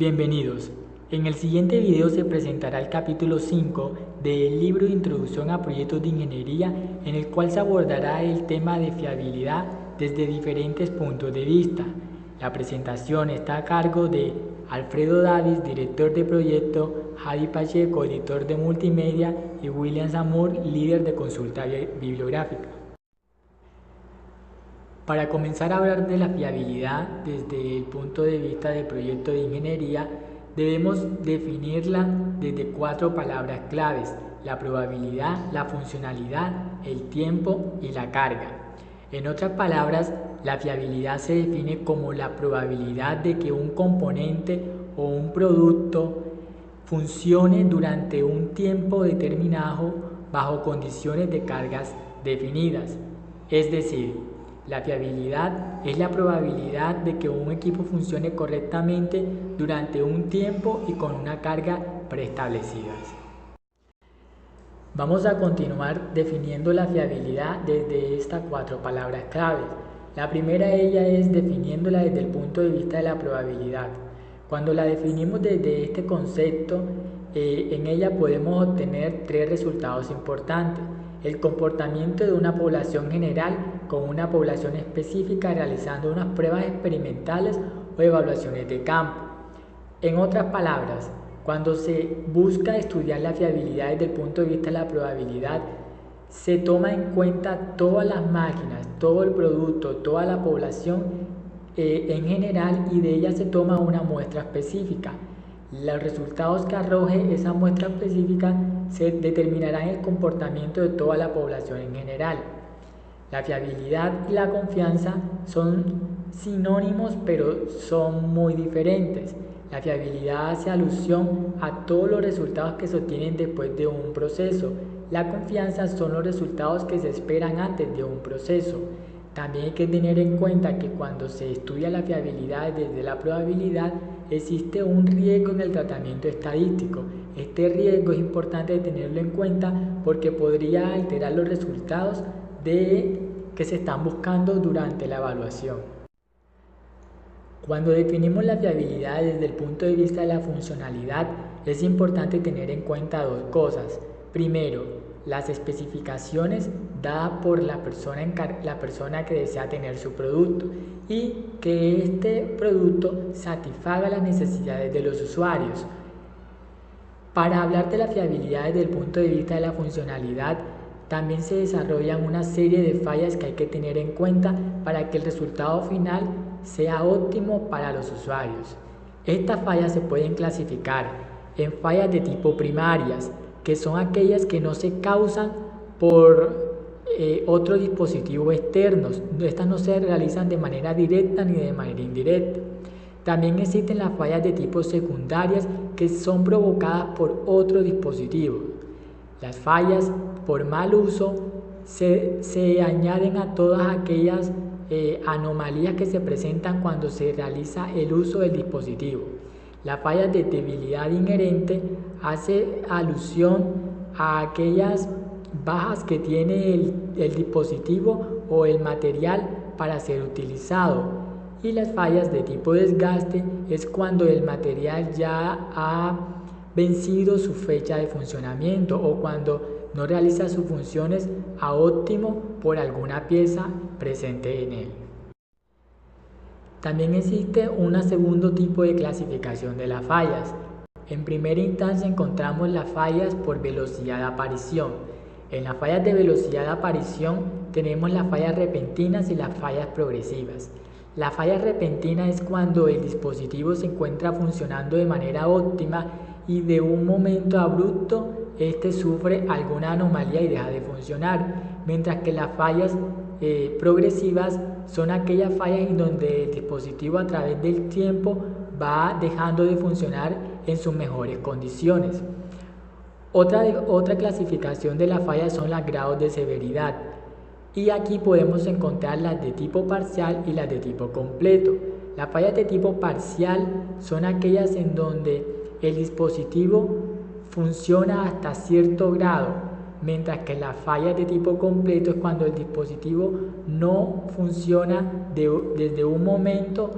Bienvenidos. En el siguiente video se presentará el capítulo 5 del libro de Introducción a Proyectos de Ingeniería, en el cual se abordará el tema de fiabilidad desde diferentes puntos de vista. La presentación está a cargo de Alfredo Davis, director de proyecto, Javi Pacheco, editor de multimedia y William Zamur, líder de consulta bibliográfica. Para comenzar a hablar de la fiabilidad desde el punto de vista del proyecto de ingeniería, debemos definirla desde 4 palabras claves: la probabilidad, la funcionalidad, el tiempo y la carga. En otras palabras, la fiabilidad se define como la probabilidad de que un componente o un producto funcione durante un tiempo determinado bajo condiciones de cargas definidas. Es decir, la fiabilidad es la probabilidad de que un equipo funcione correctamente durante un tiempo y con una carga preestablecidas. Vamos a continuar definiendo la fiabilidad desde estas 4 palabras claves. La primera de ellas es definiéndola desde el punto de vista de la probabilidad. Cuando la definimos desde este concepto, en ella podemos obtener 3 resultados importantes: el comportamiento de una población general con una población específica realizando unas pruebas experimentales o evaluaciones de campo. En otras palabras, cuando se busca estudiar la fiabilidad desde el punto de vista de la probabilidad, se toma en cuenta todas las máquinas, todo el producto, toda la población en general, y de ella se toma una muestra específica. Los resultados que arroje esa muestra específica se determinarán el comportamiento de toda la población en general. La fiabilidad y la confianza son sinónimos, pero son muy diferentes. La fiabilidad hace alusión a todos los resultados que se obtienen después de un proceso. La confianza son los resultados que se esperan antes de un proceso. También hay que tener en cuenta que cuando se estudia la fiabilidad desde la probabilidad, existe un riesgo en el tratamiento estadístico. Este riesgo es importante tenerlo en cuenta porque podría alterar los resultados que se están buscando durante la evaluación. Cuando definimos la fiabilidad desde el punto de vista de la funcionalidad, es importante tener en cuenta 2 cosas. Primero, las especificaciones dadas por la persona que desea tener su producto, y que este producto satisfaga las necesidades de los usuarios. Para hablar de la fiabilidad desde el punto de vista de la funcionalidad, también se desarrollan una serie de fallas que hay que tener en cuenta para que el resultado final sea óptimo para los usuarios. Estas fallas se pueden clasificar en fallas de tipo primarias, que son aquellas que no se causan por otro dispositivo externos. Estas no se realizan de manera directa ni de manera indirecta. También existen las fallas de tipo secundarias, que son provocadas por otro dispositivo. Las fallas por mal uso se añaden a todas aquellas anomalías que se presentan cuando se realiza el uso del dispositivo. La falla de debilidad inherente hace alusión a aquellas bajas que tiene el dispositivo o el material para ser utilizado. Y las fallas de tipo desgaste es cuando el material ya ha vencido su fecha de funcionamiento o cuando no realiza sus funciones a óptimo por alguna pieza presente en él. También existe un segundo tipo de clasificación de las fallas. En primera instancia encontramos las fallas por velocidad de aparición. En las fallas de velocidad de aparición tenemos las fallas repentinas y las fallas progresivas. La falla repentina es cuando el dispositivo se encuentra funcionando de manera óptima y de un momento abrupto este sufre alguna anomalía y deja de funcionar, mientras que las fallas progresivas son aquellas fallas en donde el dispositivo a través del tiempo va dejando de funcionar en sus mejores condiciones. Otra clasificación de las fallas son los grados de severidad, y aquí podemos encontrar las de tipo parcial y las de tipo completo. Las fallas de tipo parcial son aquellas en donde el dispositivo funciona hasta cierto grado, mientras que las fallas de tipo completo es cuando el dispositivo no funciona desde un momento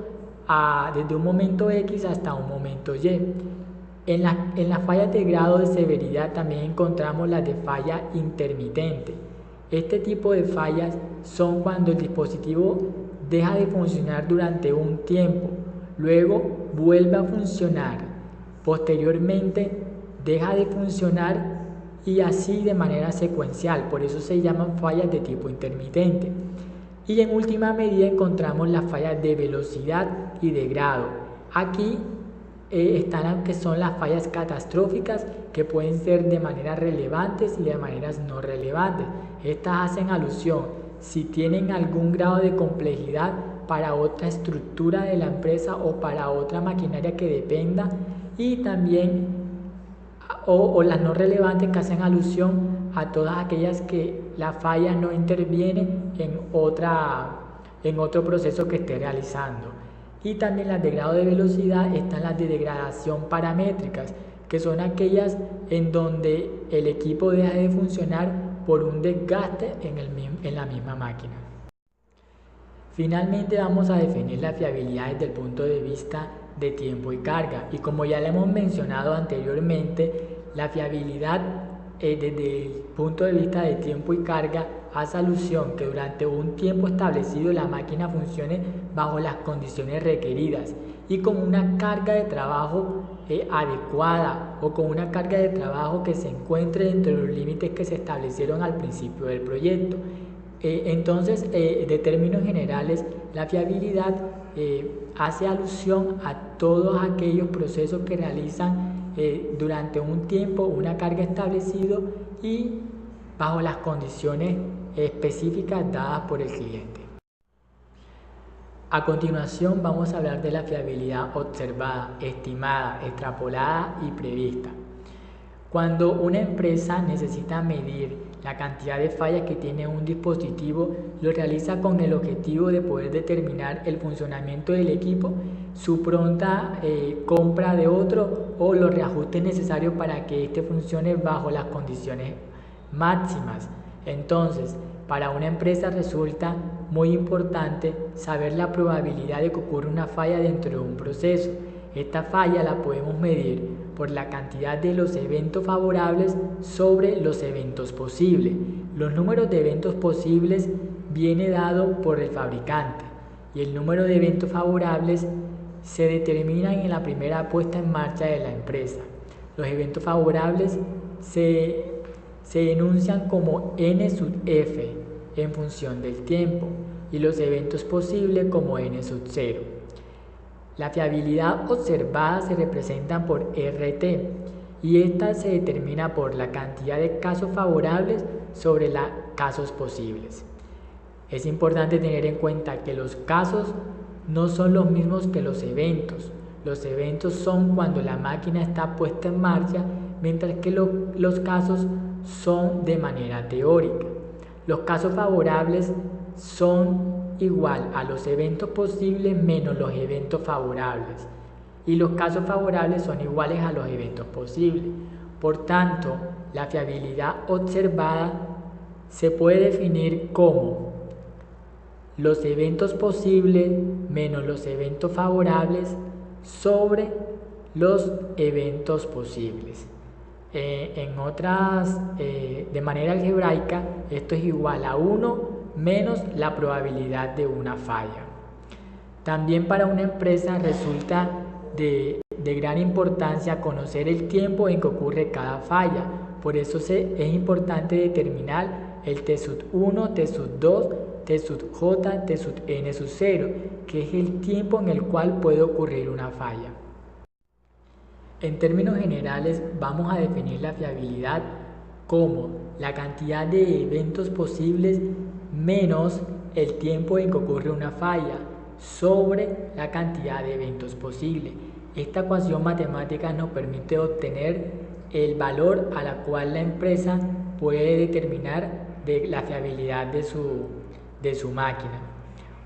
desde un momento X hasta un momento Y. En las fallas de grado de severidad también encontramos las de falla intermitente. Este tipo de fallas son cuando el dispositivo deja de funcionar durante un tiempo, luego vuelve a funcionar, posteriormente deja de funcionar y así de manera secuencial, por eso se llaman fallas de tipo intermitente. Y en última medida encontramos las fallas de velocidad y de grado. Aquí están las que son las fallas catastróficas, que pueden ser de maneras relevantes y de maneras no relevantes. Estas hacen alusión si tienen algún grado de complejidad para otra estructura de la empresa o para otra maquinaria que dependa, y también o las no relevantes, que hacen alusión a todas aquellas que la falla no interviene en otro proceso que esté realizando. Y también las de grado de velocidad están las de degradación paramétricas, que son aquellas en donde el equipo deja de funcionar por un desgaste en la misma máquina. Finalmente vamos a definir la fiabilidad desde el punto de vista de tiempo y carga. Y como ya le hemos mencionado anteriormente, la fiabilidad desde el punto de vista de tiempo y carga hace alusión que durante un tiempo establecido la máquina funcione bajo las condiciones requeridas y con una carga de trabajo adecuada, o con una carga de trabajo que se encuentre dentro de los límites que se establecieron al principio del proyecto. Entonces, de términos generales, la fiabilidad hace alusión a todos aquellos procesos que realizan durante un tiempo una carga establecido y bajo las condiciones específicas dadas por el cliente. A continuación vamos a hablar de la fiabilidad observada, estimada, extrapolada y prevista. Cuando una empresa necesita medir la cantidad de fallas que tiene un dispositivo, lo realiza con el objetivo de poder determinar el funcionamiento del equipo, su pronta compra de otro o los reajustes necesarios para que éste funcione bajo las condiciones máximas. Entonces, para una empresa resulta muy importante saber la probabilidad de que ocurra una falla dentro de un proceso. Esta falla la podemos medir por la cantidad de los eventos favorables sobre los eventos posibles. Los números de eventos posibles viene dado por el fabricante y el número de eventos favorables se determinan en la primera puesta en marcha de la empresa. Los eventos favorables se enuncian como N sub F en función del tiempo y los eventos posibles como N sub 0. La fiabilidad observada se representa por RT y esta se determina por la cantidad de casos favorables sobre los casos posibles. Es importante tener en cuenta que los casos no son los mismos que los eventos. Los eventos son cuando la máquina está puesta en marcha, mientras que los casos son de manera teórica. Los casos favorables son igual a los eventos posibles menos los eventos favorables, y los casos favorables son iguales a los eventos posibles. Por tanto, la fiabilidad observada se puede definir como los eventos posibles menos los eventos favorables sobre los eventos posibles. De manera algebraica, esto es igual a 1 menos la probabilidad de una falla. También para una empresa resulta de gran importancia conocer el tiempo en que ocurre cada falla. Por eso es importante determinar el T sub 1, T sub 2, T sub J, T sub N sub 0, que es el tiempo en el cual puede ocurrir una falla. En términos generales, vamos a definir la fiabilidad como la cantidad de eventos posibles menos el tiempo en que ocurre una falla sobre la cantidad de eventos posibles. Esta ecuación matemática nos permite obtener el valor a la cual la empresa puede determinar la fiabilidad de su máquina.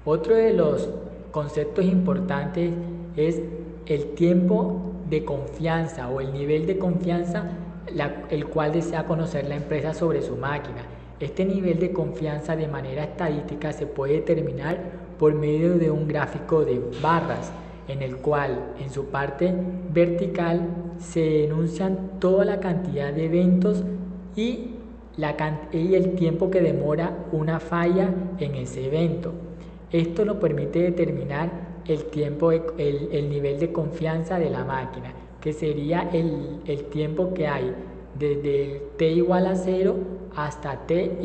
Otro de los conceptos importantes es el tiempo de confianza o el nivel de confianza el cual desea conocer la empresa sobre su máquina. Este nivel de confianza de manera estadística se puede determinar por medio de un gráfico de barras. en el cual en su parte vertical se enuncian toda la cantidad de eventos y el tiempo que demora una falla en ese evento. Esto nos permite determinar el nivel de confianza de la máquina, que sería el tiempo que hay desde t igual a 0 hasta t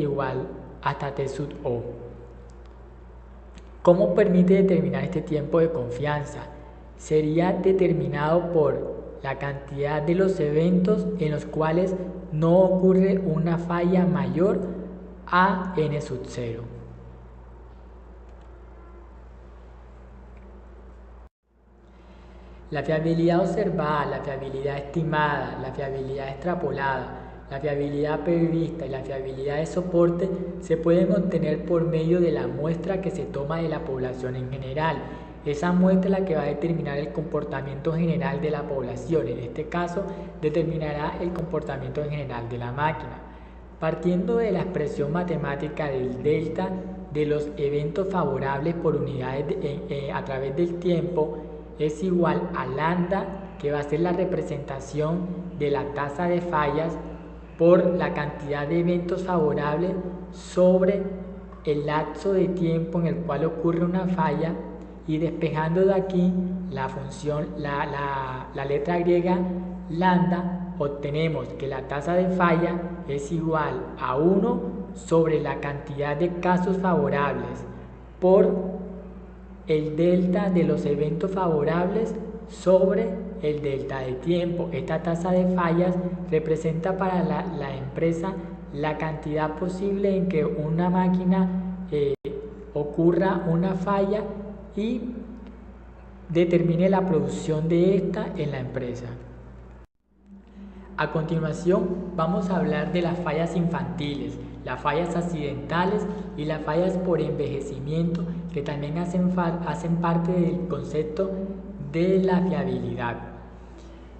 sub o. ¿Cómo permite determinar este tiempo de confianza? Sería determinado por la cantidad de los eventos en los cuales no ocurre una falla mayor a n sub 0. La fiabilidad observada, la fiabilidad estimada, la fiabilidad extrapolada, la fiabilidad prevista y la fiabilidad de soporte se pueden obtener por medio de la muestra que se toma de la población en general. Esa muestra es la que va a determinar el comportamiento general de la población. En este caso, determinará el comportamiento en general de la máquina. Partiendo de la expresión matemática del delta de los eventos favorables por unidades a través del tiempo, es igual a lambda, que va a ser la representación de la tasa de fallas por la cantidad de eventos favorables sobre el lapso de tiempo en el cual ocurre una falla, y despejando de aquí la función, la letra griega lambda, obtenemos que la tasa de falla es igual a 1 sobre la cantidad de casos favorables por el delta de los eventos favorables sobre el delta de tiempo. Esta tasa de fallas representa para la empresa la cantidad posible en que una máquina ocurra una falla y determine la producción de esta en la empresa. A continuación vamos a hablar de las fallas infantiles, las fallas accidentales y las fallas por envejecimiento, que también hacen parte del concepto de la fiabilidad.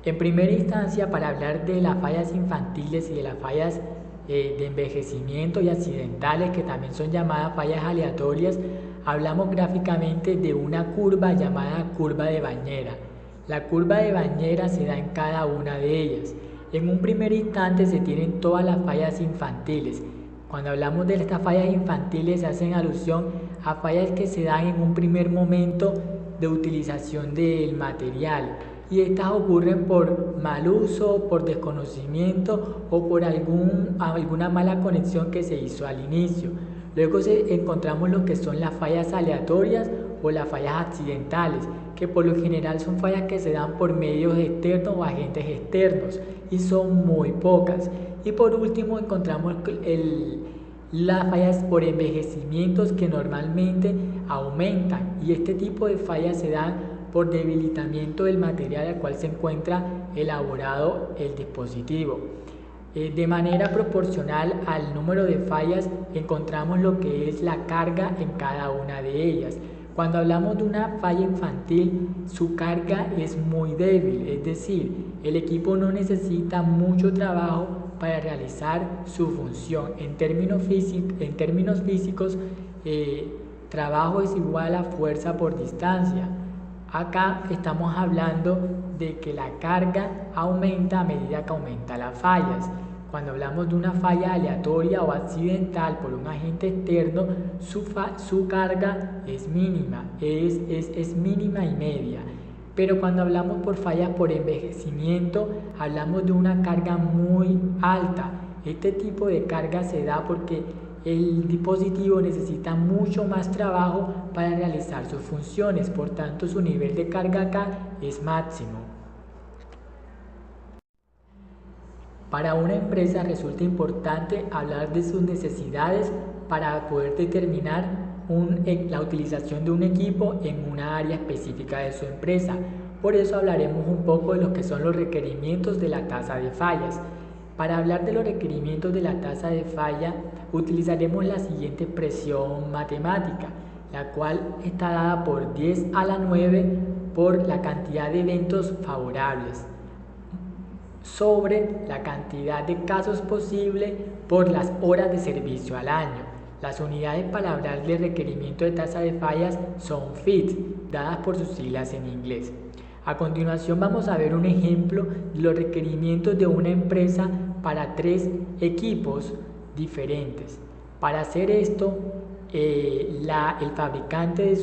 En primera instancia, para hablar de las fallas infantiles y de las fallas de envejecimiento y accidentales, que también son llamadas fallas aleatorias, hablamos gráficamente de una curva llamada curva de bañera. La curva de bañera se da en cada una de ellas. En un primer instante se tienen todas las fallas infantiles. Cuando hablamos de estas fallas infantiles se hacen alusión a fallas que se dan en un primer momento de utilización del material, y estas ocurren por mal uso, por desconocimiento o por alguna mala conexión que se hizo al inicio. Luego encontramos lo que son las fallas aleatorias o las fallas accidentales, que por lo general son fallas que se dan por medios externos o agentes externos y son muy pocas. Y por último encontramos las fallas por envejecimientos, que normalmente aumentan, y este tipo de fallas se dan por debilitamiento del material al cual se encuentra elaborado el dispositivo. De manera proporcional al número de fallas encontramos lo que es la carga en cada una de ellas. Cuando hablamos de una falla infantil, su carga es muy débil, es decir, el equipo no necesita mucho trabajo para realizar su función. En términos físicos, trabajo es igual a fuerza por distancia. Acá estamos hablando de que la carga aumenta a medida que aumentan las fallas. Cuando hablamos de una falla aleatoria o accidental por un agente externo, su carga es mínima, es mínima y media. Pero cuando hablamos por fallas por envejecimiento, hablamos de una carga muy alta. Este tipo de carga se da porque el dispositivo necesita mucho más trabajo para realizar sus funciones, por tanto su nivel de carga acá es máximo. Para una empresa resulta importante hablar de sus necesidades para poder determinar la utilización de un equipo en una área específica de su empresa. Por eso hablaremos un poco de lo que son los requerimientos de la tasa de fallas. Para hablar de los requerimientos de la tasa de falla, utilizaremos la siguiente expresión matemática, la cual está dada por 10 a la 9 por la cantidad de eventos favorables sobre la cantidad de casos posible por las horas de servicio al año. Las unidades para hablar de requerimiento de tasa de fallas son FIT, dadas por sus siglas en inglés. A continuación vamos a ver un ejemplo de los requerimientos de una empresa para 3 equipos diferentes. Para hacer esto, el fabricante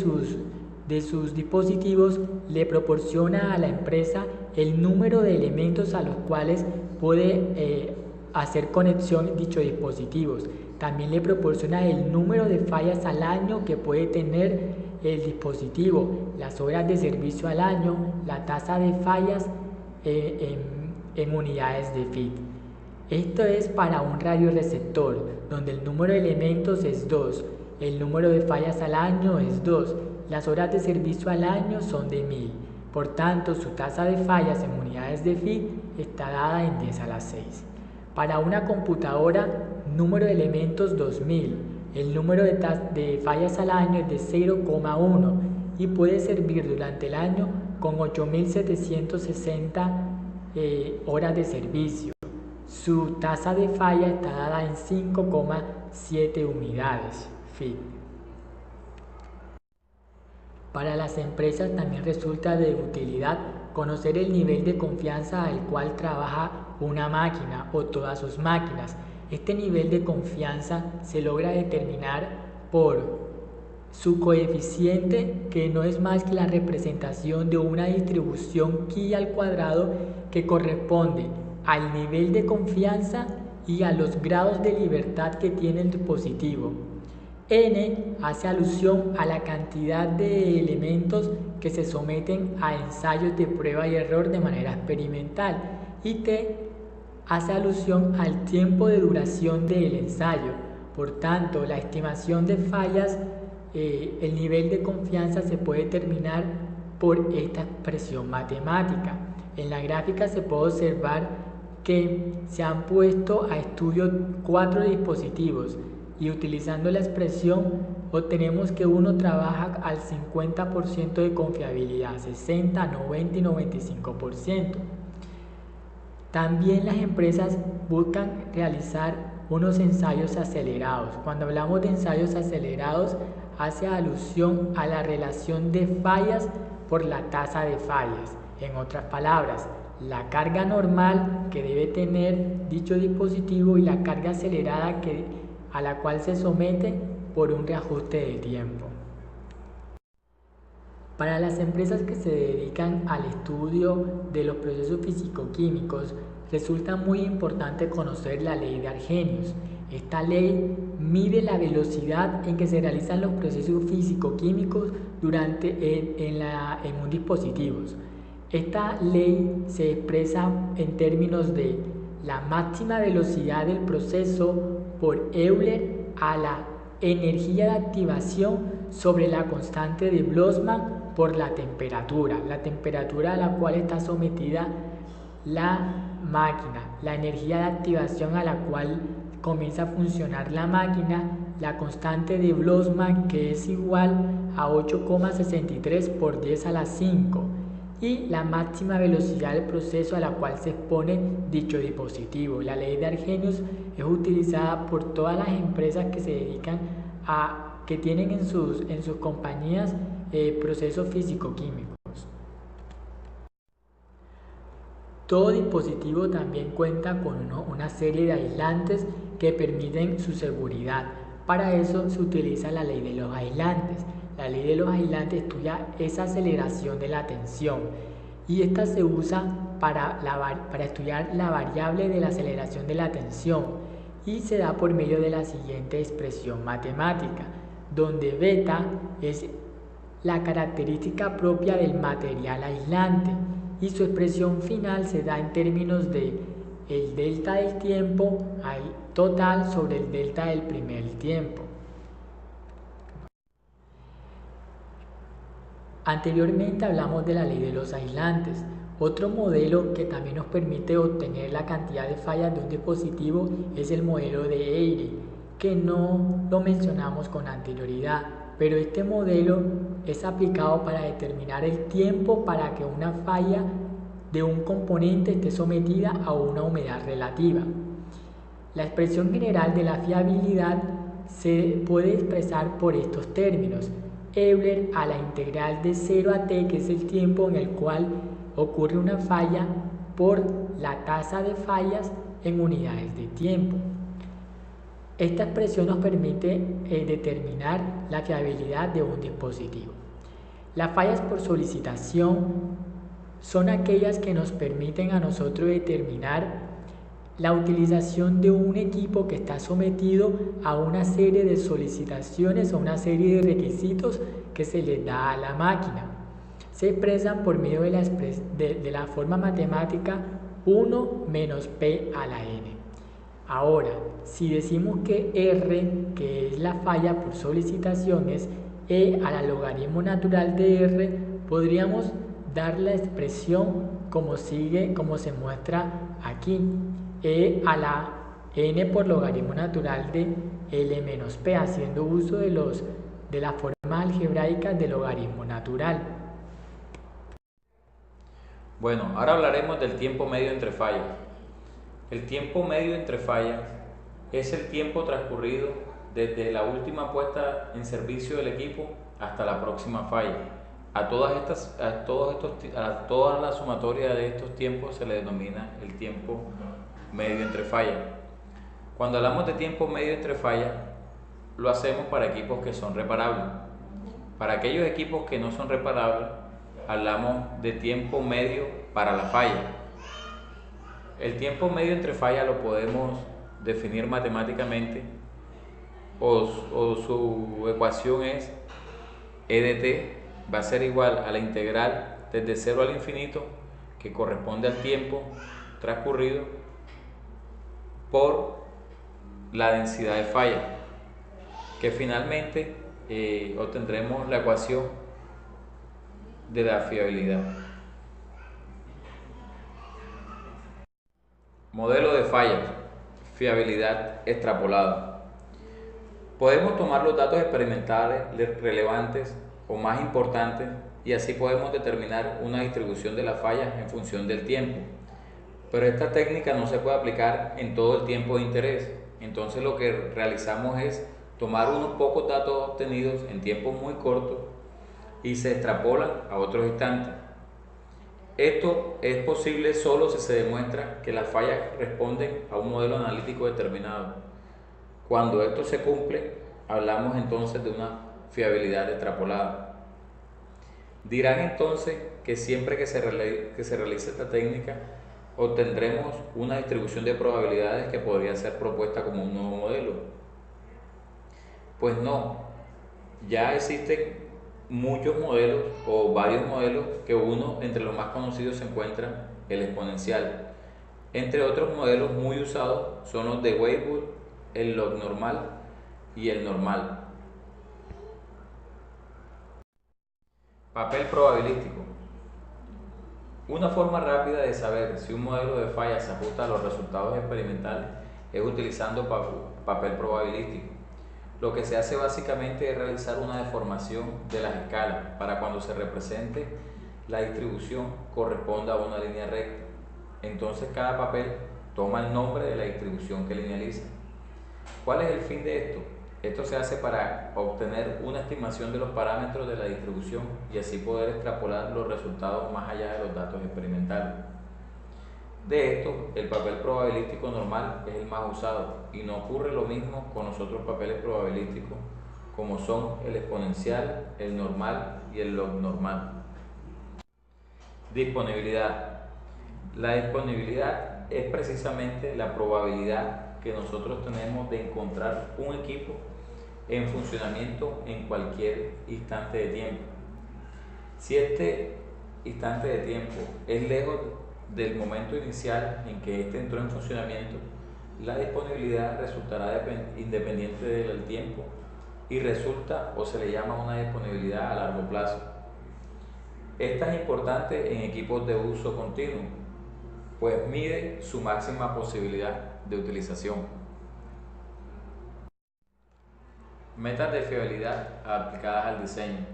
de sus dispositivos le proporciona a la empresa el número de elementos a los cuales puede hacer conexión dichos dispositivos. También le proporciona el número de fallas al año que puede tener el dispositivo, las horas de servicio al año, la tasa de fallas en unidades de FIT. Esto es para un radioreceptor, donde el número de elementos es 2, el número de fallas al año es 2, las horas de servicio al año son de 1000. Por tanto, su tasa de fallas en unidades de FIT está dada en 10 a la 6. Para una computadora, número de elementos 2000, el número de fallas al año es de 0,1 y puede servir durante el año con 8760 horas de servicio. Su tasa de falla está dada en 5,7 unidades FIT. Para las empresas también resulta de utilidad conocer el nivel de confianza al cual trabaja una máquina o todas sus máquinas. Este nivel de confianza se logra determinar por su coeficiente, que no es más que la representación de una distribución chi al cuadrado que corresponde al nivel de confianza y a los grados de libertad que tiene el dispositivo. N hace alusión a la cantidad de elementos que se someten a ensayos de prueba y error de manera experimental, y T hace alusión al tiempo de duración del ensayo. Por tanto, la estimación de fallas, el nivel de confianza se puede determinar por esta expresión matemática. En la gráfica se puede observar que se han puesto a estudio 4 dispositivos y utilizando la expresión obtenemos que uno trabaja al 50% de confiabilidad, 60, 90 y 95%. También las empresas buscan realizar unos ensayos acelerados. Cuando hablamos de ensayos acelerados, hace alusión a la relación de fallas por la tasa de fallas. En otras palabras, la carga normal que debe tener dicho dispositivo y la carga acelerada a la cual se somete por un reajuste de tiempo. Para las empresas que se dedican al estudio de los procesos físico-químicos, resulta muy importante conocer la ley de Arrhenius. Esta ley mide la velocidad en que se realizan los procesos físico-químicos en un dispositivo. Esta ley se expresa en términos de la máxima velocidad del proceso por Euler a la energía de activación sobre la constante de Boltzmann por la temperatura a la cual está sometida la máquina, la energía de activación a la cual comienza a funcionar la máquina, la constante de Boltzmann, que es igual a 8,63 por 10 a la 5, y la máxima velocidad del proceso a la cual se expone dicho dispositivo. La ley de Arrhenius es utilizada por todas las empresas que se dedican que tienen en sus compañías procesos físico-químicos. Todo dispositivo también cuenta con una serie de aislantes que permiten su seguridad. Para eso se utiliza la ley de los aislantes. La ley de los aislantes estudia esa aceleración de la tensión y esta se usa para estudiar la variable de la aceleración de la tensión y se da por medio de la siguiente expresión matemática, donde beta es la característica propia del material aislante y su expresión final se da en términos de el delta del tiempo total sobre el delta del primer tiempo. Anteriormente hablamos de la ley de los aislantes. Otro modelo que también nos permite obtener la cantidad de fallas de un dispositivo es el modelo de Eyre, que no lo mencionamos con anterioridad, pero este modelo es aplicado para determinar el tiempo para que una falla de un componente esté sometida a una humedad relativa. La expresión general de la fiabilidad se puede expresar por estos términos. Euler a la integral de 0 a t, que es el tiempo en el cual ocurre una falla, por la tasa de fallas en unidades de tiempo. Esta expresión nos permite determinar la fiabilidad de un dispositivo. Las fallas por solicitación son aquellas que nos permiten a nosotros determinar la utilización de un equipo que está sometido a una serie de solicitaciones o una serie de requisitos que se le da a la máquina. Se expresan por medio de la forma matemática 1 menos p a la n. Ahora, si decimos que R, que es la falla por solicitación, es E a la logaritmo natural de R, podríamos dar la expresión como se muestra aquí. E a la n por logaritmo natural de L menos P, haciendo uso de la forma algebraica de logaritmo natural. Bueno, ahora hablaremos del tiempo medio entre fallas. El tiempo medio entre fallas es el tiempo transcurrido desde la última puesta en servicio del equipo hasta la próxima falla. A toda la sumatoria de estos tiempos se le denomina el tiempo medio entre fallas. Cuando hablamos de tiempo medio entre fallas, lo hacemos para equipos que son reparables. Para aquellos equipos que no son reparables, hablamos de tiempo medio para la falla. El tiempo medio entre fallas lo podemos definir matemáticamente o su ecuación es E de t va a ser igual a la integral desde 0 al infinito, que corresponde al tiempo transcurrido, por la densidad de falla, que finalmente obtendremos la ecuación de la fiabilidad. Modelo de falla, fiabilidad extrapolada. Podemos tomar los datos experimentales relevantes o más importantes y así podemos determinar una distribución de las fallas en función del tiempo. Pero esta técnica no se puede aplicar en todo el tiempo de interés. Entonces lo que realizamos es tomar unos pocos datos obtenidos en tiempos muy cortos y se extrapolan a otros instantes. Esto es posible solo si se demuestra que las fallas responden a un modelo analítico determinado. Cuando esto se cumple, hablamos entonces de una fiabilidad extrapolada. Dirán entonces que siempre que se realice esta técnica, obtendremos una distribución de probabilidades que podría ser propuesta como un nuevo modelo. Pues no, ya existen muchos modelos o varios modelos, que uno entre los más conocidos se encuentra el exponencial. Entre otros modelos muy usados son los de Weibull, el log normal y el normal. Papel probabilístico. Una forma rápida de saber si un modelo de falla se ajusta a los resultados experimentales es utilizando papel probabilístico. Lo que se hace básicamente es realizar una deformación de las escalas para cuando se represente la distribución corresponda a una línea recta. Entonces cada papel toma el nombre de la distribución que linealiza. ¿Cuál es el fin de esto? Esto se hace para obtener una estimación de los parámetros de la distribución y así poder extrapolar los resultados más allá de los datos experimentales. De esto, el papel probabilístico normal es el más usado y no ocurre lo mismo con los otros papeles probabilísticos como son el exponencial, el normal y el log normal. Disponibilidad. La disponibilidad es precisamente la probabilidad que nosotros tenemos de encontrar un equipo en funcionamiento en cualquier instante de tiempo. Si este instante de tiempo es lejos del momento inicial en que éste entró en funcionamiento, la disponibilidad resultará independiente del tiempo y resulta o se le llama una disponibilidad a largo plazo. Esta es importante en equipos de uso continuo, pues mide su máxima posibilidad de utilización. Metas de fiabilidad aplicadas al diseño.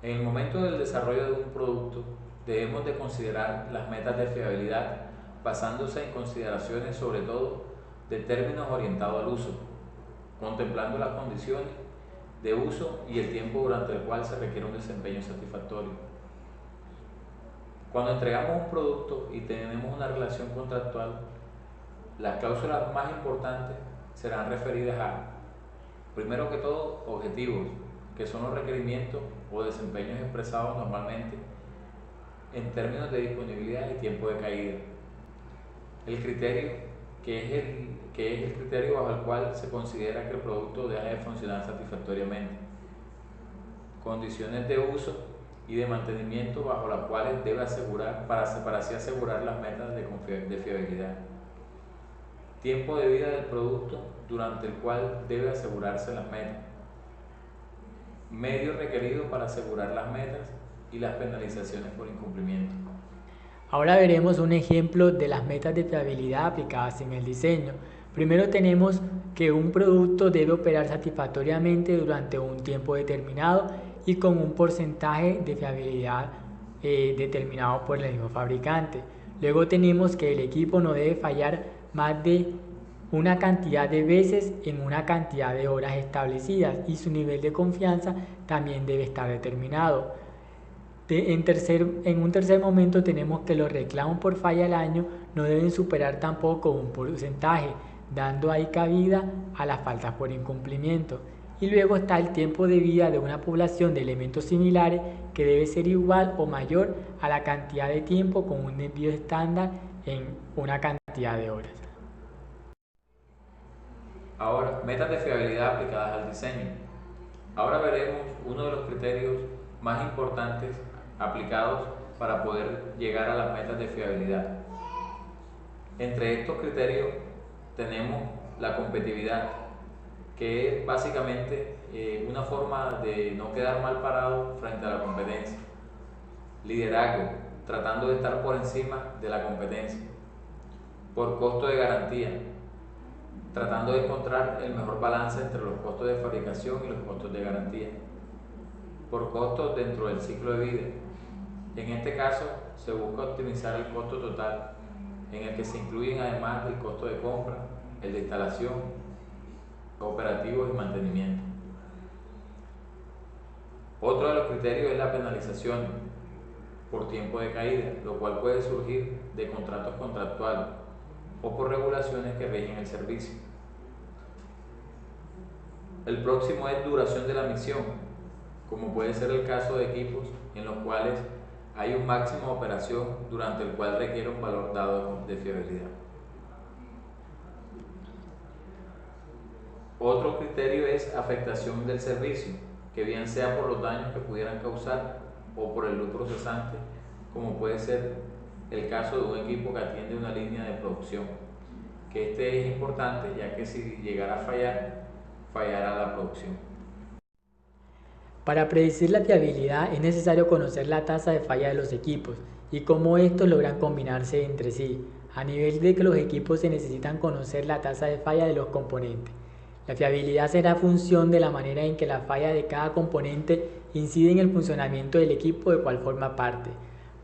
En el momento del desarrollo de un producto, debemos de considerar las metas de fiabilidad basándose en consideraciones sobre todo de términos orientados al uso, contemplando las condiciones de uso y el tiempo durante el cual se requiere un desempeño satisfactorio. Cuando entregamos un producto y tenemos una relación contractual, las cláusulas más importantes serán referidas a, primero que todo, objetivos, que son los requerimientos o desempeños expresados normalmente en términos de disponibilidad y tiempo de caída. El criterio, que es el criterio bajo el cual se considera que el producto deja de funcionar satisfactoriamente. Condiciones de uso y de mantenimiento bajo las cuales debe asegurar para así asegurar las metas de fiabilidad. Tiempo de vida del producto durante el cual debe asegurarse las metas. Medios requeridos para asegurar las metas y las penalizaciones por incumplimiento. Ahora veremos un ejemplo de las metas de fiabilidad aplicadas en el diseño. Primero tenemos que un producto debe operar satisfactoriamente durante un tiempo determinado y con un porcentaje de fiabilidad determinado por el mismo fabricante. Luego tenemos que el equipo no debe fallar más de una cantidad de veces en una cantidad de horas establecidas y su nivel de confianza también debe estar determinado. En un tercer momento tenemos que los reclamos por falla al año no deben superar tampoco un porcentaje, dando ahí cabida a las faltas por incumplimiento. Y luego está el tiempo de vida de una población de elementos similares que debe ser igual o mayor a la cantidad de tiempo con un envío estándar en una cantidad de horas. Ahora, metas de fiabilidad aplicadas al diseño. Ahora veremos uno de los criterios más importantes aplicados para poder llegar a las metas de fiabilidad. Entre estos criterios tenemos la competitividad, que es básicamente una forma de no quedar mal parado frente a la competencia. Liderazgo, tratando de estar por encima de la competencia. Por costo de garantía, tratando de encontrar el mejor balance entre los costos de fabricación y los costos de garantía. Por costos dentro del ciclo de vida. En este caso, se busca optimizar el costo total, en el que se incluyen además del costo de compra, el de instalación, operativos y mantenimiento. Otro de los criterios es la penalización por tiempo de caída, lo cual puede surgir de contratos contractuales o por regulaciones que rigen el servicio. El próximo es duración de la misión, como puede ser el caso de equipos en los cuales hay un máximo de operación durante el cual requiere un valor dado de fiabilidad. Otro criterio es afectación del servicio, que bien sea por los daños que pudieran causar o por el lucro cesante, como puede ser el caso de un equipo que atiende una línea de producción, que este es importante ya que si llegara a fallar, fallará la producción. Para predecir la fiabilidad es necesario conocer la tasa de falla de los equipos y cómo estos logran combinarse entre sí, a nivel de que los equipos se necesitan conocer la tasa de falla de los componentes. La fiabilidad será función de la manera en que la falla de cada componente incide en el funcionamiento del equipo de cual forma parte.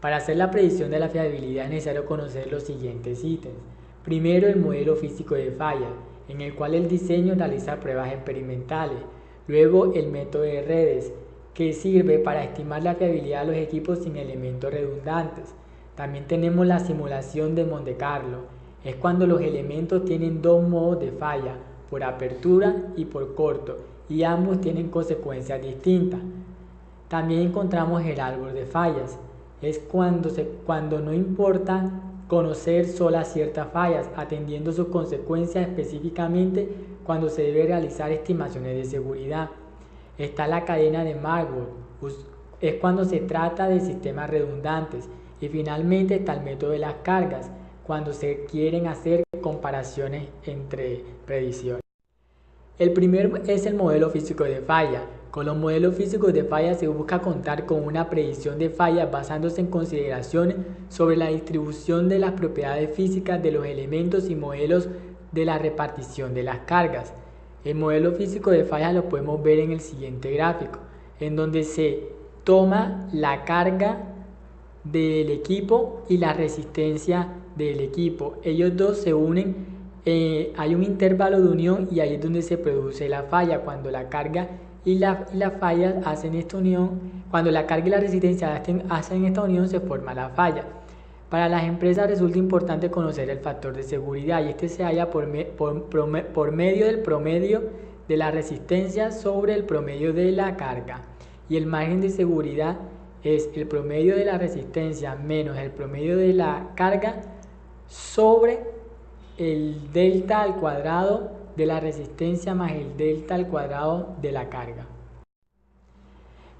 Para hacer la predicción de la fiabilidad es necesario conocer los siguientes ítems. Primero, el modelo físico de falla, en el cual el diseño realiza pruebas experimentales. Luego, el método de redes, que sirve para estimar la fiabilidad de los equipos sin elementos redundantes. También tenemos la simulación de Monte Carlo. Es cuando los elementos tienen dos modos de falla, por apertura y por corto, y ambos tienen consecuencias distintas. También encontramos el árbol de fallas. Es cuando no importa conocer solas ciertas fallas, atendiendo sus consecuencias específicamente cuando se debe realizar estimaciones de seguridad. Está la cadena de Markov, es cuando se trata de sistemas redundantes. Y finalmente está el método de las cargas, cuando se quieren hacer comparaciones entre predicciones. El primero es el modelo físico de falla. Con los modelos físicos de falla se busca contar con una predicción de falla basándose en consideraciones sobre la distribución de las propiedades físicas de los elementos y modelos de la repartición de las cargas. El modelo físico de falla lo podemos ver en el siguiente gráfico, en donde se toma la carga del equipo y la resistencia del equipo. Ellos dos se unen, hay un intervalo de unión y ahí es donde se produce la falla, cuando la carga y las fallas hacen esta unión. Cuando la carga y la resistencia hacen esta unión, se forma la falla. Para las empresas resulta importante conocer el factor de seguridad, y este se halla por medio del promedio de la resistencia sobre el promedio de la carga, y el margen de seguridad es el promedio de la resistencia menos el promedio de la carga sobre el delta al cuadrado de la resistencia más el delta al cuadrado de la carga.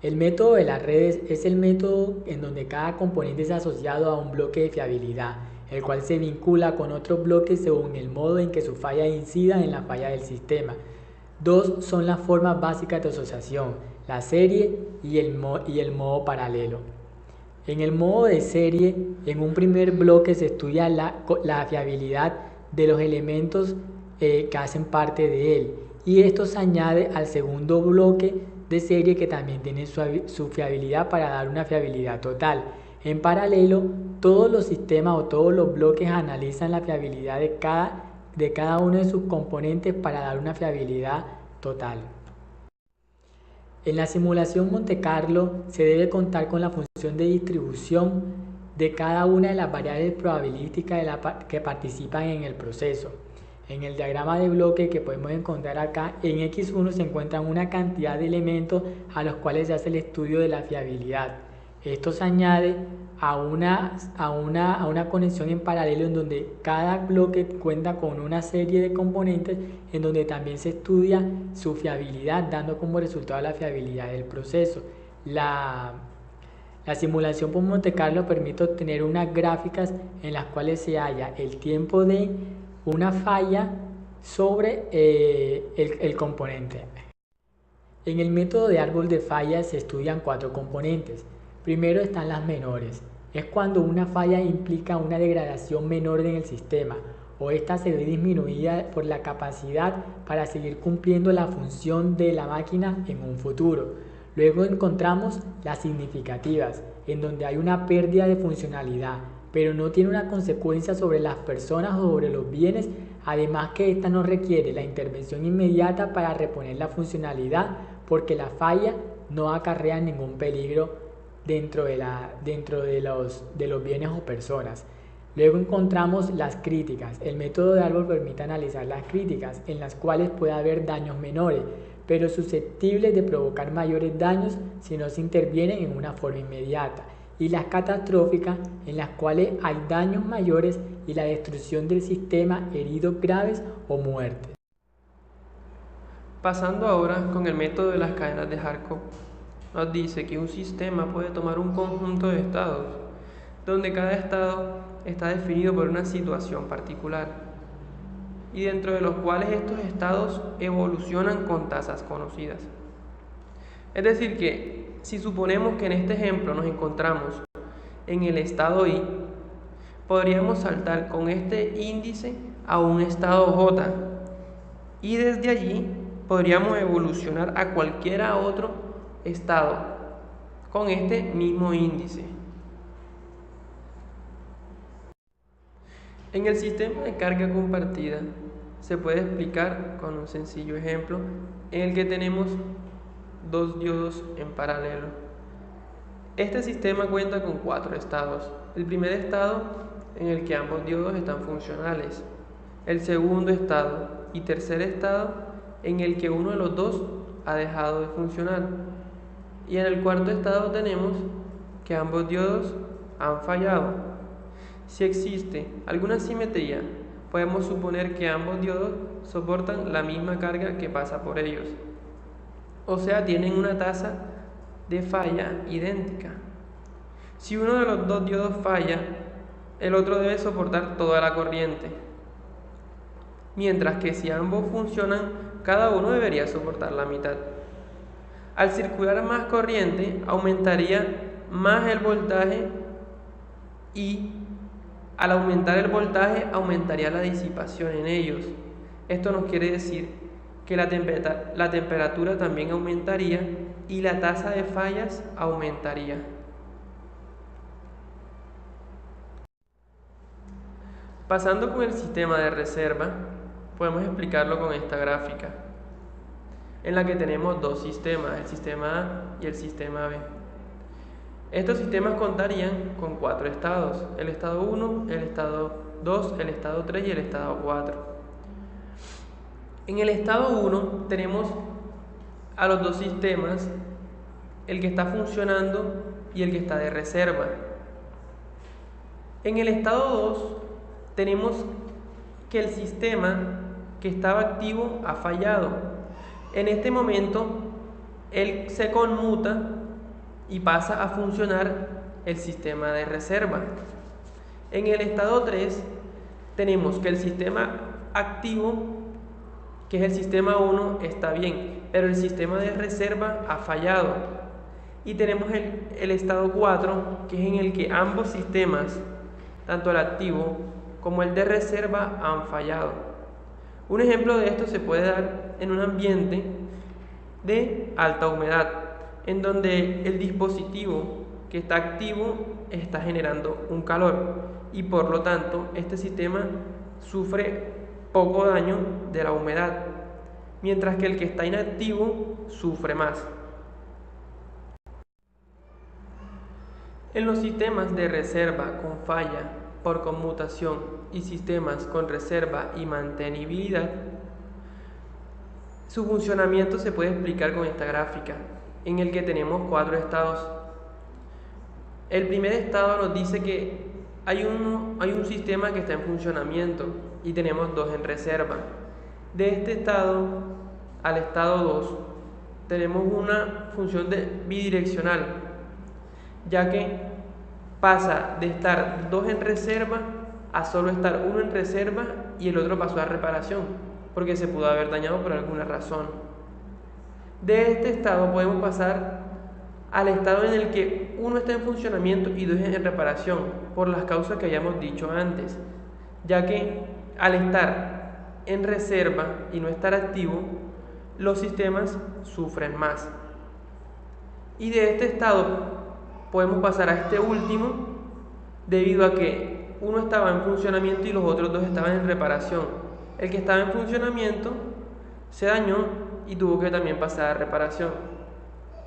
El método de las redes es el método en donde cada componente es asociado a un bloque de fiabilidad, el cual se vincula con otros bloques según el modo en que su falla incida en la falla del sistema. Dos son las formas básicas de asociación: la serie y el modo paralelo. En el modo de serie, en un primer bloque se estudia la fiabilidad de los elementos que hacen parte de él, y esto se añade al segundo bloque de serie, que también tiene su fiabilidad para dar una fiabilidad total. En paralelo, todos los sistemas o todos los bloques analizan la fiabilidad de cada uno de sus componentes para dar una fiabilidad total. En la simulación Monte Carlo se debe contar con la función de distribución de cada una de las variables probabilísticas que participan en el proceso. En el diagrama de bloque que podemos encontrar acá, en X1 se encuentran una cantidad de elementos a los cuales se hace el estudio de la fiabilidad. Esto se añade a una conexión en paralelo, en donde cada bloque cuenta con una serie de componentes en donde también se estudia su fiabilidad, dando como resultado la fiabilidad del proceso. La simulación por Monte Carlo permite obtener unas gráficas en las cuales se halla el tiempo de una falla sobre el componente. En el método de árbol de fallas se estudian 4 componentes. Primero están las menores. Es cuando una falla implica una degradación menor en el sistema, o esta se ve disminuida por la capacidad para seguir cumpliendo la función de la máquina en un futuro. Luego encontramos las significativas, en donde hay una pérdida de funcionalidad, pero no tiene una consecuencia sobre las personas o sobre los bienes, además que esta no requiere la intervención inmediata para reponer la funcionalidad, porque la falla no acarrea ningún peligro dentro de los bienes o personas. Luego encontramos las críticas. El método de árbol permite analizar las críticas, en las cuales puede haber daños menores, pero susceptibles de provocar mayores daños si no se interviene en una forma inmediata, y las catastróficas, en las cuales hay daños mayores y la destrucción del sistema, heridos graves o muerte. Pasando ahora con el método de las cadenas de Harkov, nos dice que un sistema puede tomar un conjunto de estados, donde cada estado está definido por una situación particular, y dentro de los cuales estos estados evolucionan con tasas conocidas. Es decir que, si suponemos que en este ejemplo nos encontramos en el estado I, podríamos saltar con este índice a un estado J, y desde allí podríamos evolucionar a cualquier otro estado con este mismo índice. En el sistema de carga compartida se puede explicar con un sencillo ejemplo en el que tenemos 2 diodos en paralelo. Este sistema cuenta con 4 estados. El primer estado, en el que ambos diodos están funcionales. El segundo estado y tercer estado, en el que uno de los dos ha dejado de funcionar. Y en el cuarto estado tenemos que ambos diodos han fallado. Si existe alguna simetría, podemos suponer que ambos diodos soportan la misma carga que pasa por ellos, o sea, tienen una tasa de falla idéntica. Si uno de los 2 diodos falla, el otro debe soportar toda la corriente, mientras que si ambos funcionan, cada uno debería soportar la mitad. Al circular más corriente, aumentaría más el voltaje, y al aumentar el voltaje, aumentaría la disipación en ellos. Esto nos quiere decir que la temperatura también aumentaría y la tasa de fallas aumentaría. Pasando con el sistema de reserva, podemos explicarlo con esta gráfica. en la que tenemos dos sistemas, el sistema A y el sistema B. Estos sistemas contarían con 4 estados, el estado 1, el estado 2, el estado 3 y el estado 4. En el estado 1 tenemos a los dos sistemas, el que está funcionando y el que está de reserva. En el estado 2 tenemos que el sistema que estaba activo ha fallado. En este momento él se conmuta y pasa a funcionar el sistema de reserva. En el estado 3 tenemos que el sistema activo, que es el sistema 1, está bien, pero el sistema de reserva ha fallado. Y tenemos el estado 4, que es en el que ambos sistemas, tanto el activo como el de reserva, han fallado. Un ejemplo de esto se puede dar en un ambiente de alta humedad, en donde el dispositivo que está activo está generando un calor y por lo tanto este sistema sufre poco daño de la humedad, mientras que el que está inactivo sufre más. En los sistemas de reserva con falla por conmutación y sistemas con reserva y mantenibilidad, su funcionamiento se puede explicar con esta gráfica, en el que tenemos 4 estados. El primer estado nos dice que hay un sistema que está en funcionamiento y tenemos 2 en reserva. De este estado al estado 2 tenemos una función bidireccional, ya que pasa de estar 2 en reserva a solo estar 1 en reserva y el otro pasó a reparación, porque se pudo haber dañado por alguna razón. De este estado podemos pasar al estado en el que 1 está en funcionamiento y 2 en reparación, por las causas que hayamos dicho antes, ya que al estar en reserva y no estar activo, los sistemas sufren más. Y de este estado podemos pasar a este último debido a que 1 estaba en funcionamiento y los otros 2 estaban en reparación. El que estaba en funcionamiento se dañó y tuvo que también pasar a reparación.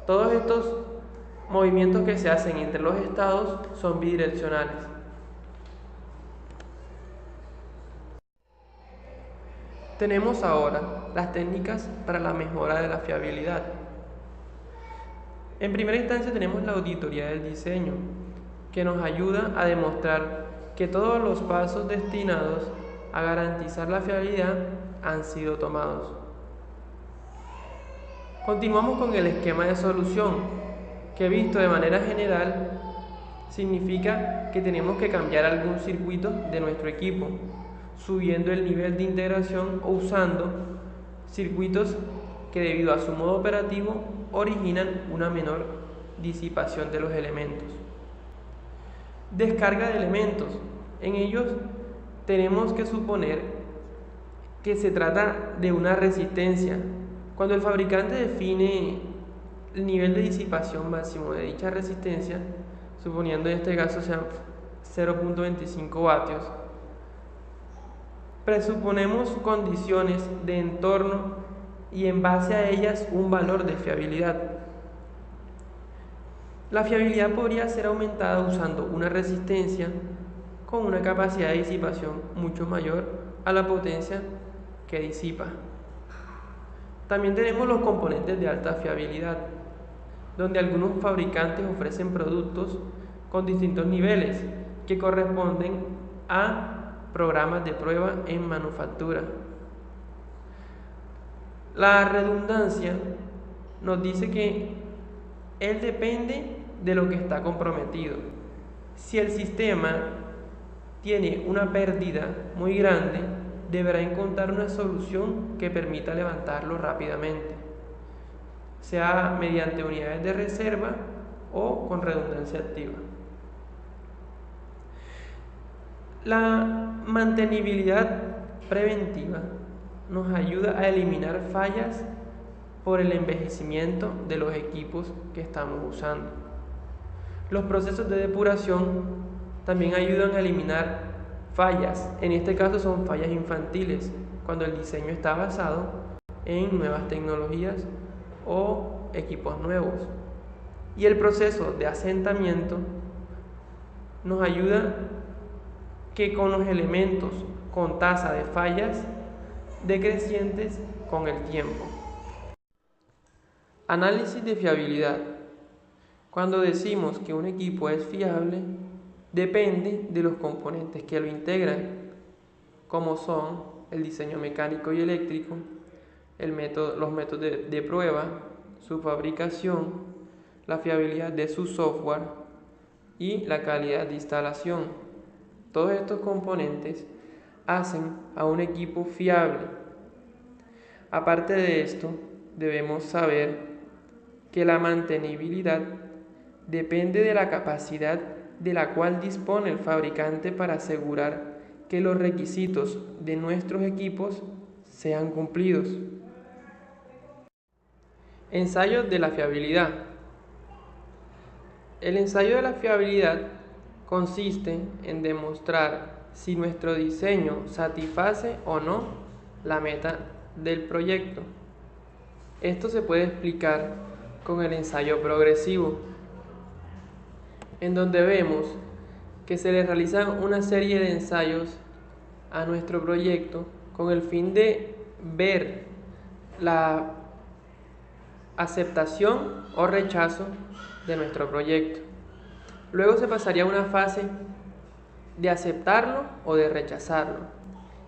Todos estos movimientos que se hacen entre los estados son bidireccionales. Tenemos ahora las técnicas para la mejora de la fiabilidad. En primera instancia tenemos la auditoría del diseño, que nos ayuda a demostrar que todos los pasos destinados a garantizar la fiabilidad han sido tomados. Continuamos con el esquema de solución, que visto de manera general significa que tenemos que cambiar algún circuito de nuestro equipo, subiendo el nivel de integración o usando circuitos que debido a su modo operativo originan una menor disipación de los elementos. Descarga de elementos. En ellos tenemos que suponer que se trata de una resistencia. Cuando el fabricante define el nivel de disipación máximo de dicha resistencia, suponiendo en este caso sean 0.25 vatios, presuponemos condiciones de entorno y en base a ellas un valor de fiabilidad. La fiabilidad podría ser aumentada usando una resistencia con una capacidad de disipación mucho mayor a la potencia que disipa. También tenemos los componentes de alta fiabilidad, donde algunos fabricantes ofrecen productos con distintos niveles que corresponden a programas de prueba en manufactura. La redundancia nos dice que él depende de lo que está comprometido. Si el sistema tiene una pérdida muy grande, deberá encontrar una solución que permita levantarlo rápidamente, sea mediante unidades de reserva o con redundancia activa. La mantenibilidad preventiva nos ayuda a eliminar fallas por el envejecimiento de los equipos que estamos usando. Los procesos de depuración también ayudan a eliminar fallas. En este caso son fallas infantiles, cuando el diseño está basado en nuevas tecnologías o equipos nuevos. Y el proceso de asentamiento nos ayuda que con los elementos con tasa de fallas decrecientes con el tiempo. Análisis de fiabilidad. Cuando decimos que un equipo es fiable, depende de los componentes que lo integran, como son el diseño mecánico y eléctrico, los métodos de prueba, su fabricación, la fiabilidad de su software y la calidad de instalación. Todos estos componentes hacen a un equipo fiable. Aparte de esto, debemos saber que la mantenibilidad depende de la capacidad de la cual dispone el fabricante para asegurar que los requisitos de nuestros equipos sean cumplidos. Ensayos de la fiabilidad. El ensayo de la fiabilidad consiste en demostrar si nuestro diseño satisface o no la meta del proyecto. Esto se puede explicar con el ensayo progresivo, en donde vemos que se le realizan una serie de ensayos a nuestro proyecto con el fin de ver la aceptación o rechazo de nuestro proyecto. Luego se pasaría a una fase de aceptarlo o de rechazarlo.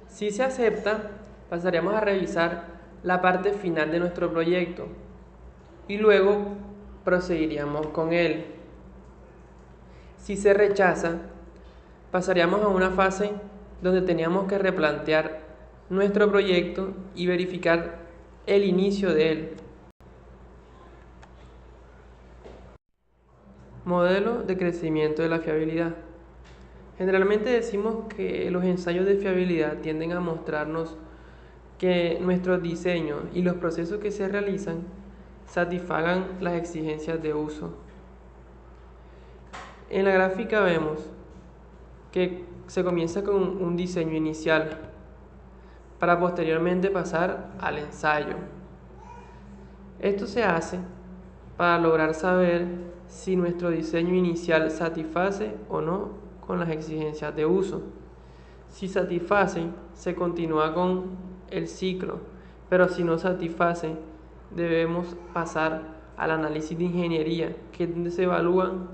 Si se acepta, pasaríamos a revisar la parte final de nuestro proyecto y luego proseguiríamos con él. Si se rechaza, pasaríamos a una fase donde teníamos que replantear nuestro proyecto y verificar el inicio de él. Modelo de crecimiento de la fiabilidad. Generalmente decimos que los ensayos de fiabilidad tienden a mostrarnos que nuestros diseños y los procesos que se realizan satisfagan las exigencias de uso. En la gráfica vemos que se comienza con un diseño inicial para posteriormente pasar al ensayo. Esto se hace para lograr saber si nuestro diseño inicial satisface o no con las exigencias de uso. Si satisface, se continúa con el ciclo, pero si no satisface, debemos pasar al análisis de ingeniería, que es donde se evalúan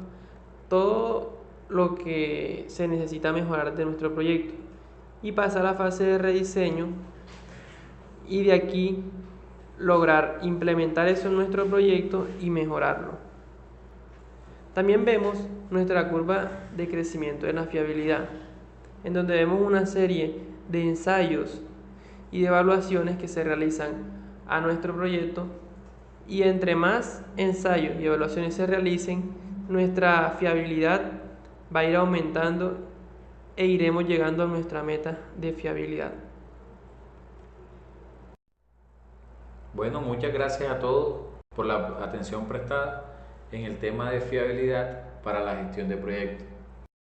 todo lo que se necesita mejorar de nuestro proyecto, y pasa a la fase de rediseño, y de aquí lograr implementar eso en nuestro proyecto y mejorarlo. También vemos nuestra curva de crecimiento de la fiabilidad, en donde vemos una serie de ensayos y de evaluaciones que se realizan a nuestro proyecto, y entre más ensayos y evaluaciones se realicen, nuestra fiabilidad va a ir aumentando e iremos llegando a nuestra meta de fiabilidad. Bueno, muchas gracias a todos por la atención prestada en el tema de fiabilidad para la gestión de proyectos.